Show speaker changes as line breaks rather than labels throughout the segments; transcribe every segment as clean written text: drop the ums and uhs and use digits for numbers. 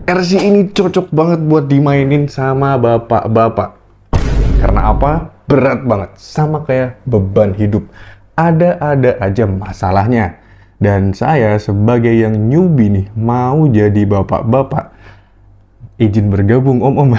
RC ini cocok banget buat dimainin sama bapak-bapak. Karena apa? Berat banget. Sama kayak beban hidup. Ada-ada aja masalahnya. Dan saya sebagai yang newbie nih, mau jadi bapak-bapak, izin bergabung om-om.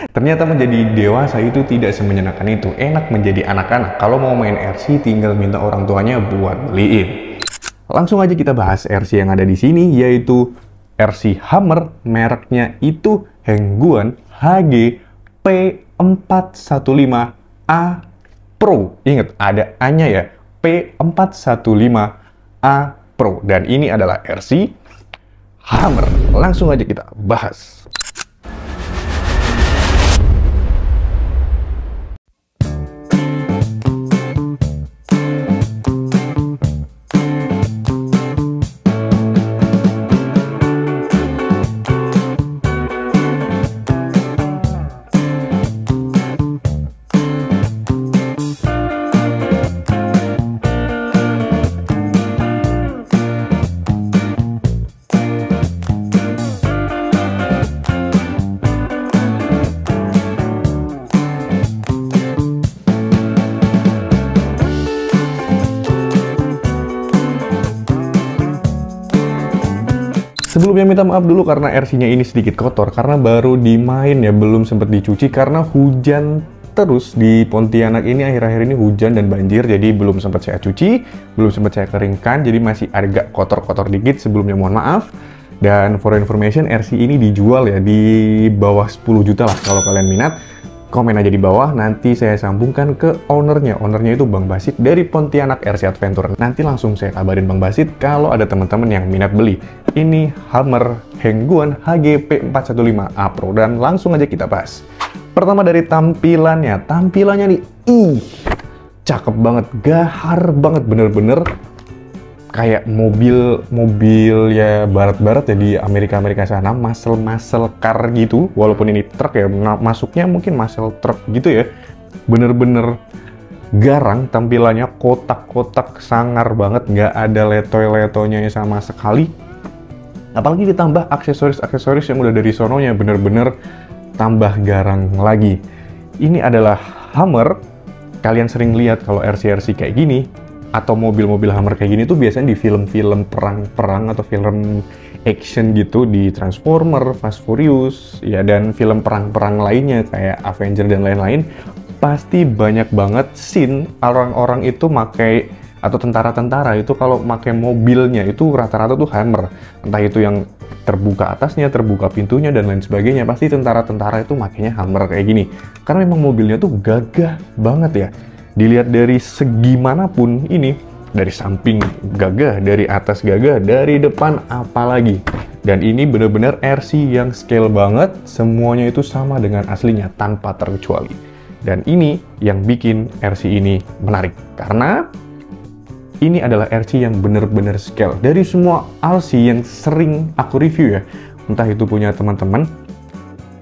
Ternyata menjadi dewasa itu tidak semenyenangkan itu. Enak menjadi anak-anak. Kalau mau main RC tinggal minta orang tuanya buat beliin. Langsung aja kita bahas RC yang ada di sini, yaitu RC Hammer, mereknya itu Hengguan HG P415A Pro. Ingat, ada A-nya ya, P415A Pro. Dan ini adalah RC Hammer. Langsung aja kita bahas. Sebelumnya minta maaf dulu karena RC-nya ini sedikit kotor karena baru dimain ya, belum sempat dicuci karena hujan terus di Pontianak ini. Akhir-akhir ini hujan dan banjir, jadi belum sempat saya cuci, belum sempat saya keringkan, jadi masih agak kotor-kotor dikit. Sebelumnya mohon maaf. Dan for information, RC ini dijual ya di bawah 10 juta lah. Kalau kalian minat, komen aja di bawah, nanti saya sambungkan ke ownernya. Ownernya itu Bang Basit dari Pontianak RC Adventure. Nanti langsung saya kabarin Bang Basit kalau ada teman-teman yang minat beli. Ini Hammer Hengguan HG P415A Pro. Dan langsung aja kita bahas. Pertama dari tampilannya. Tampilannya nih, cakep banget, gahar banget, bener-bener kayak mobil ya barat-barat ya, di Amerika sana, muscle car gitu. Walaupun ini truk ya, masuknya mungkin muscle truck gitu ya. Bener-bener garang tampilannya, kotak-kotak, sangar banget, nggak ada letoy-letonya sama sekali. Apalagi ditambah aksesoris yang udah dari sononya, bener-bener tambah garang lagi. Ini adalah Hammer. Kalian sering lihat kalau RC-RC kayak gini atau mobil-mobil Hammer kayak gini tuh biasanya di film-film perang-perang atau film action gitu, di Transformer, Fast Furious, ya, dan film perang-perang lainnya kayak Avenger dan lain-lain. Pasti banyak banget scene orang-orang itu pakai, atau tentara-tentara itu kalau pakai mobilnya itu rata-rata tuh Hammer. Entah itu yang terbuka atasnya, terbuka pintunya, dan lain sebagainya. Pasti tentara-tentara itu makainya Hammer kayak gini. Karena memang mobilnya tuh gagah banget ya. Dilihat dari segi manapun ini, dari samping gagah, dari atas gagah, dari depan apalagi. Dan ini bener-bener RC yang scale banget, semuanya itu sama dengan aslinya tanpa terkecuali. Dan ini yang bikin RC ini menarik, karena ini adalah RC yang bener-bener scale. Dari semua RC yang sering aku review ya, entah itu punya teman-teman,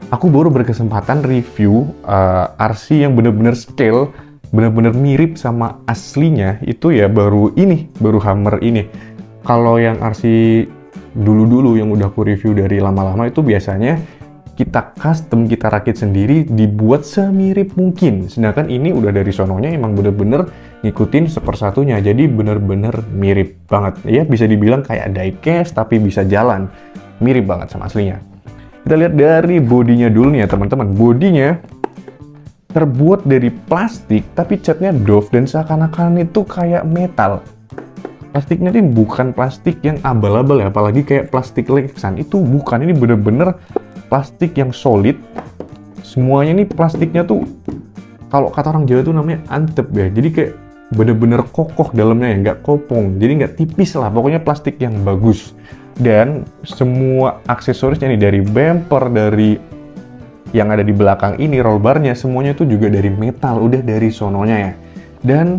aku baru berkesempatan review RC yang bener-bener scale, bener-bener mirip sama aslinya, itu ya baru Hammer ini. Kalau yang RC dulu-dulu yang udah aku review dari lama-lama itu biasanya kita custom, kita rakit sendiri, dibuat semirip mungkin. Sedangkan ini udah dari sononya emang bener-bener ngikutin sepersatunya, jadi bener-bener mirip banget. Ya bisa dibilang kayak diecast tapi bisa jalan. Mirip banget sama aslinya. Kita lihat dari bodinya dulu nih ya teman-teman. Bodinya terbuat dari plastik tapi catnya doff dan seakan-akan itu kayak metal. Plastiknya ini bukan plastik yang abal-abal ya, apalagi kayak plastik Lexan. Itu bukan, ini bener-bener plastik yang solid. Semuanya nih plastiknya tuh, kalau kata orang Jawa tuh namanya antep ya. Jadi kayak bener-bener kokoh dalamnya ya, nggak kopong. Jadi nggak tipis lah, pokoknya plastik yang bagus. Dan semua aksesorisnya nih, dari bumper, dari yang ada di belakang ini, roll barnya, semuanya tuh juga dari metal, udah dari sononya ya. Dan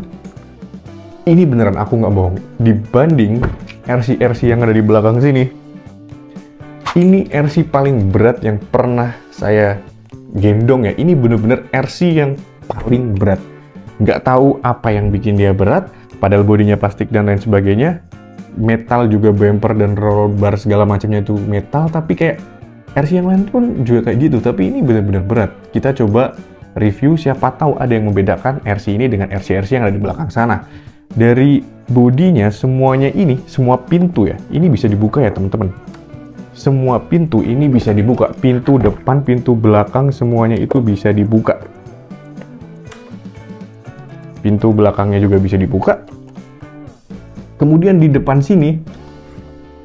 ini beneran aku nggak bohong, dibanding RC-RC yang ada di belakang sini, ini RC paling berat yang pernah saya gendong ya. Ini bener-bener RC yang paling berat. Nggak tahu apa yang bikin dia berat, padahal bodinya plastik dan lain sebagainya. Metal juga, bumper dan roll bar segala macamnya itu metal, tapi kayak RC yang lain pun juga kayak gitu, tapi ini benar-benar berat. Kita coba review, siapa tahu ada yang membedakan RC ini dengan RC-RC yang ada di belakang sana. Dari bodinya semuanya ini, semua pintu ya, ini bisa dibuka ya teman-teman. Semua pintu ini bisa dibuka, pintu depan, pintu belakang, semuanya itu bisa dibuka. Pintu belakangnya juga bisa dibuka. Kemudian di depan sini,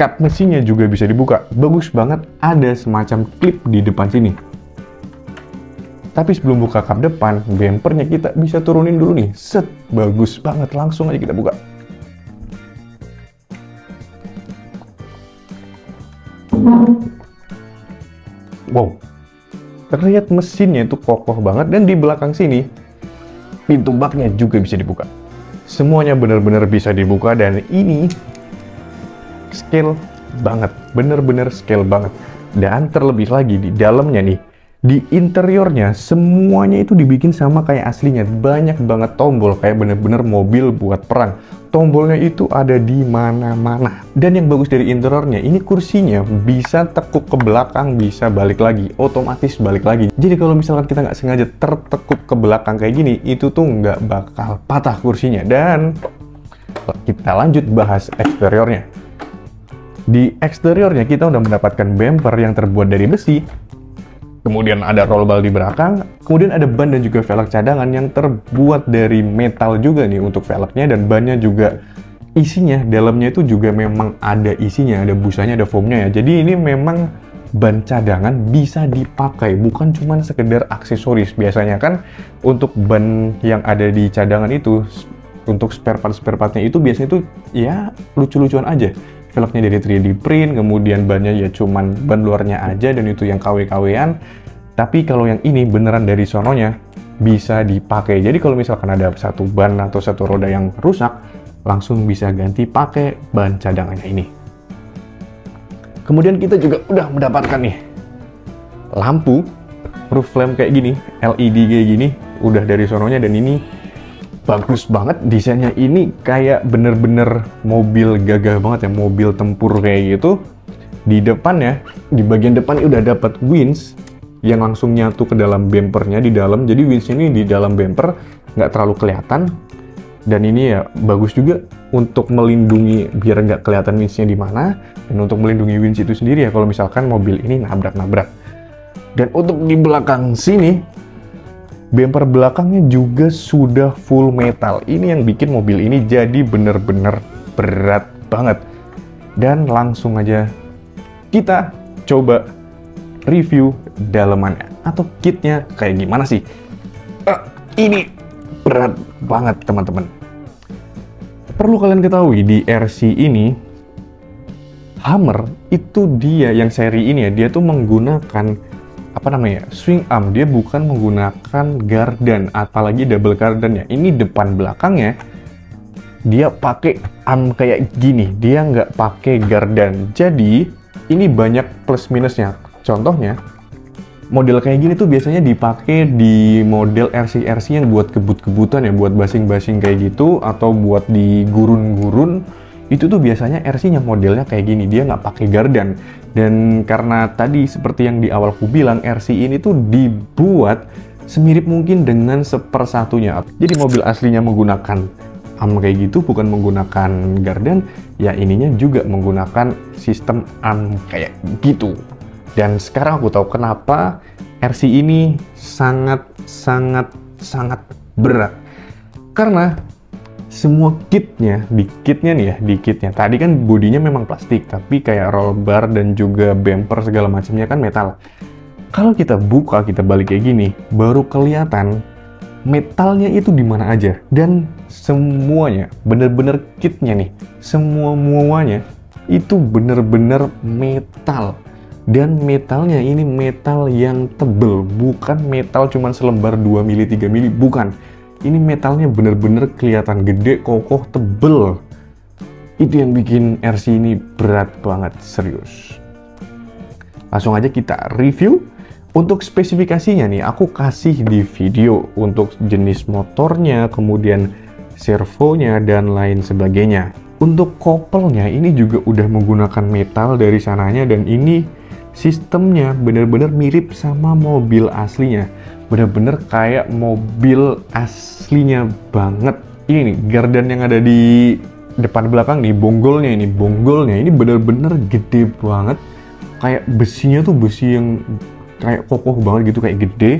kap mesinnya juga bisa dibuka. Bagus banget, ada semacam klip di depan sini. Tapi sebelum buka kap depan, bempernya kita bisa turunin dulu nih. Set, bagus banget, langsung aja kita buka. Wow, terlihat mesinnya itu kokoh banget, dan di belakang sini pintu baknya juga bisa dibuka. Semuanya benar-benar bisa dibuka, dan ini scale banget, bener-bener scale banget. Dan terlebih lagi di dalamnya nih, di interiornya semuanya itu dibikin sama kayak aslinya. Banyak banget tombol, kayak bener-bener mobil buat perang. Tombolnya itu ada di mana-mana. Dan yang bagus dari interiornya, ini kursinya bisa tekuk ke belakang, bisa balik lagi, otomatis balik lagi. Jadi kalau misalkan kita nggak sengaja tertekuk ke belakang kayak gini, itu tuh nggak bakal patah kursinya. Dan kita lanjut bahas eksteriornya. Di eksteriornya kita udah mendapatkan bumper yang terbuat dari besi. Kemudian ada roll bar di belakang, kemudian ada ban dan juga velg cadangan yang terbuat dari metal juga nih untuk velgnya, dan bannya juga isinya, dalamnya itu juga memang ada isinya, ada busanya, ada foamnya ya. Jadi ini memang ban cadangan bisa dipakai, bukan cuma sekedar aksesoris. Biasanya kan untuk ban yang ada di cadangan itu, untuk spare partnya itu biasanya itu ya lucu-lucuan aja. Velgnya dari 3D print, kemudian bannya ya cuman ban luarnya aja, dan itu yang KW-KW-an. Tapi kalau yang ini beneran dari sononya bisa dipakai. Jadi kalau misalkan ada satu ban atau satu roda yang rusak, langsung bisa ganti pakai ban cadangannya ini. Kemudian kita juga udah mendapatkan nih lampu roof lamp kayak gini, LED kayak gini, udah dari sononya, dan ini bagus banget desainnya. Ini kayak bener-bener mobil gagah banget ya, mobil tempur kayak gitu. Di depannya, di bagian depan udah dapat winch yang langsung nyatu ke dalam bumpernya di dalam. Jadi winch ini di dalam bumper, nggak terlalu kelihatan. Dan ini ya bagus juga untuk melindungi biar nggak kelihatan winch-nya di mana, dan untuk melindungi winch itu sendiri ya kalau misalkan mobil ini nabrak-nabrak. Dan untuk di belakang sini, bumper belakangnya juga sudah full metal. Ini yang bikin mobil ini jadi bener-bener berat banget. Dan langsung aja kita coba review dalemannya atau kitnya kayak gimana sih. Ini berat banget teman-teman. Perlu kalian ketahui, di RC ini Hummer itu dia yang seri ini ya, dia tuh menggunakan apa namanya, swing arm. Dia bukan menggunakan gardan, apalagi double gardannya. Ini depan belakangnya dia pakai arm kayak gini, dia nggak pakai gardan. Jadi ini banyak plus minusnya. Contohnya model kayak gini tuh biasanya dipakai di model RC-RC yang buat kebut-kebutan ya, buat basing-basing kayak gitu, atau buat di gurun-gurun. Itu tuh biasanya RC-nya modelnya kayak gini, dia nggak pakai gardan. Dan karena tadi seperti yang di awal aku bilang, RC ini tuh dibuat semirip mungkin dengan sepersatunya. Jadi mobil aslinya menggunakan arm kayak gitu, bukan menggunakan gardan, ya ininya juga menggunakan sistem arm kayak gitu. Dan sekarang aku tahu kenapa RC ini sangat berat. Karena semua kitnya, di kitnya tadi kan bodinya memang plastik, tapi kayak roll bar dan juga bumper segala macamnya kan metal. Kalau kita buka, kita balik kayak gini, baru kelihatan metalnya itu di mana aja. Dan semuanya, bener-bener kitnya nih, semuanya itu bener-bener metal. Dan metalnya ini metal yang tebel, bukan metal cuman selembar 2 mili, 3 mili, bukan. Ini metalnya bener-bener kelihatan gede, kokoh, tebel. Itu yang bikin RC ini berat banget, serius. Langsung aja kita review. Untuk spesifikasinya nih, aku kasih di video untuk jenis motornya, kemudian servonya, dan lain sebagainya. Untuk kopelnya ini juga udah menggunakan metal dari sananya, dan ini Sistemnya bener-bener mirip sama mobil aslinya. Bener-bener kayak mobil aslinya banget. Ini nih, gardan yang ada di depan belakang nih, bonggolnya ini bener-bener gede banget. Kayak besinya tuh besi yang kayak kokoh banget gitu, kayak gede.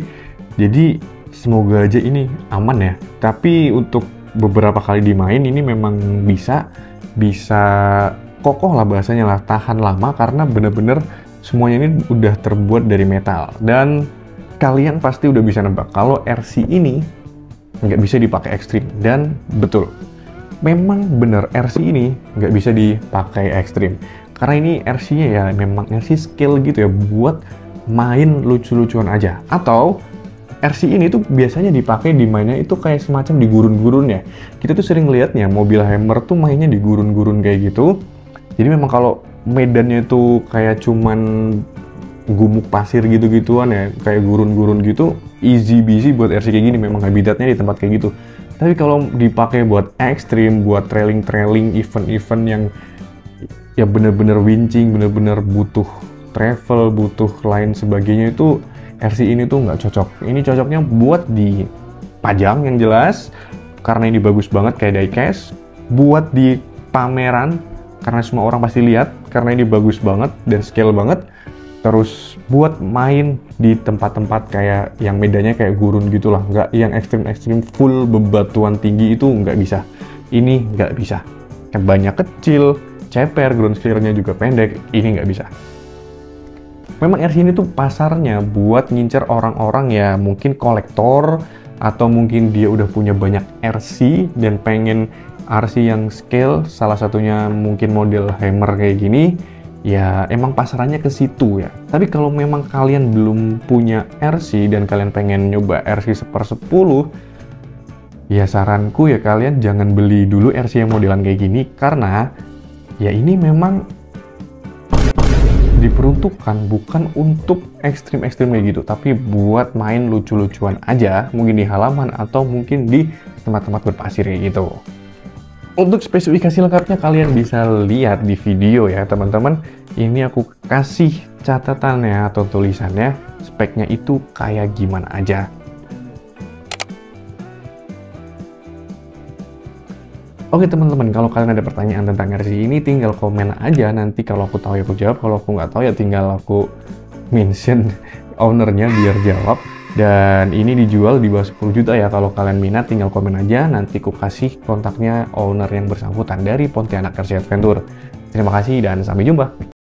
Jadi semoga aja ini aman ya. Tapi untuk beberapa kali dimain ini memang bisa kokoh lah bahasanya lah, tahan lama karena bener-bener semuanya ini udah terbuat dari metal. Dan kalian pasti udah bisa nebak kalau RC ini nggak bisa dipakai ekstrim. Dan betul, memang bener RC ini nggak bisa dipakai ekstrim. Karena ini RC-nya ya memang RC scale gitu ya, buat main lucu-lucuan aja. Atau RC ini tuh biasanya dipakai di mainnya itu kayak semacam di gurun-gurun ya. Kita tuh sering lihatnya mobil Hammer tuh mainnya di gurun-gurun kayak gitu. Jadi memang kalau medannya itu kayak cuman gumuk pasir gitu-gituan ya, kayak gurun-gurun gitu, easy busy buat RC kayak gini, memang habitatnya di tempat kayak gitu. Tapi kalau dipakai buat ekstrim, buat trailing event-event yang ya bener-bener winching, bener-bener butuh travel, butuh lain sebagainya, itu RC ini tuh nggak cocok. Ini cocoknya buat dipajang yang jelas, karena ini bagus banget kayak diecast, buat di pameran, karena semua orang pasti lihat, karena ini bagus banget dan scale banget. Terus buat main di tempat-tempat kayak yang medannya kayak gurun gitulah, nggak yang ekstrim-ekstrim full bebatuan tinggi, itu nggak bisa. Ini nggak bisa. Bannya kecil, ceper, ground clear-nya juga pendek, ini nggak bisa. Memang RC ini tuh pasarnya buat ngincer orang-orang ya mungkin kolektor, atau mungkin dia udah punya banyak RC dan pengen RC yang scale, salah satunya mungkin model Hammer kayak gini, ya emang pasarannya ke situ ya. Tapi kalau memang kalian belum punya RC dan kalian pengen nyoba RC 1/10, ya saranku ya kalian jangan beli dulu RC yang modelan kayak gini, karena ya ini memang diperuntukkan bukan untuk ekstrim-ekstrim kayak gitu, tapi buat main lucu-lucuan aja, mungkin di halaman atau mungkin di tempat-tempat berpasir kayak gitu. Untuk spesifikasi lengkapnya kalian bisa lihat di video ya teman-teman. Ini aku kasih catatannya atau tulisannya, speknya itu kayak gimana aja. Oke teman-teman, kalau kalian ada pertanyaan tentang RC ini tinggal komen aja, nanti kalau aku tahu ya aku jawab, kalau aku nggak tahu ya tinggal aku mention ownernya biar jawab. Dan ini dijual di bawah 10 juta ya, kalau kalian minat tinggal komen aja, nanti aku kasih kontaknya owner yang bersangkutan dari Pontianak RC Adventure. Terima kasih dan sampai jumpa.